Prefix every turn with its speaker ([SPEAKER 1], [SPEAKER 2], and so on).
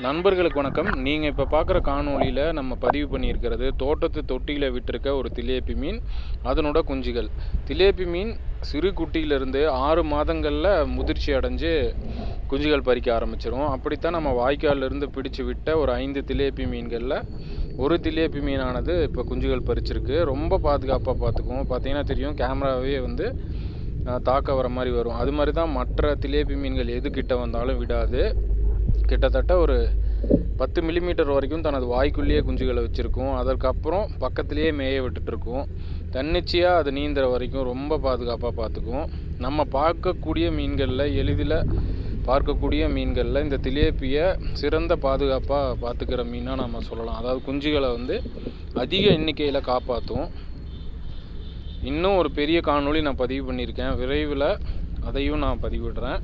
[SPEAKER 1] நண்பர்களுக்கு வணக்கம். நீங்கள் இப்போ பார்க்குற காணொளியில் நம்ம பதிவு பண்ணியிருக்கிறது தோட்டத்து தொட்டியில் விட்டிருக்க ஒரு திலேப்பி மீன், அதனோட குஞ்சுகள். திலேப்பி மீன் சிறு குட்டியிலிருந்து 6 மாதங்களில் முதிர்ச்சி அடைஞ்சு குஞ்சுகள் பறிக்க ஆரம்பிச்சிடும். அப்படித்தான் நம்ம வாய்க்காலிருந்து பிடிச்சு விட்ட ஒரு 5 திலேப்பி மீன்களில் ஒரு திலேப்பி மீனானது இப்போ குஞ்சுகள் பறிச்சிருக்கு. ரொம்ப பாதுகாப்பாக பார்த்துக்குவோம். பார்த்தீங்கன்னா தெரியும், கேமராவே வந்து தாக்க வர மாதிரி வரும். அது மாதிரி தான் மற்ற திலேப்பி மீன்கள் எது கிட்ட வந்தாலும் விடாது. கிட்டத்தட்ட ஒரு 10 மில்லிமீட்டர் வரைக்கும் தனது வாய்க்குள்ளேயே குஞ்சுகளை வச்சுருக்கும். அதற்கப்புறம் பக்கத்துலேயே மேய விட்டுட்டுருக்கும். தன்னிச்சையாக அது நீந்துற வரைக்கும் ரொம்ப பாதுகாப்பாக பார்த்துக்கும். நம்ம பார்க்கக்கூடிய மீன்களில், எளிதில் பார்க்கக்கூடிய மீன்களில் இந்த திலேப்பியை சிறந்த பாதுகாப்பாக பார்த்துக்கிற மீனாக நம்ம சொல்லலாம். அதாவது குஞ்சுகளை வந்து அதிக எண்ணிக்கையில் காப்பாற்றும். இன்னும் ஒரு பெரிய காணொளி நான் பதிவு பண்ணியிருக்கேன். விரைவில் அதையும் நான் பதிவிடுறேன்.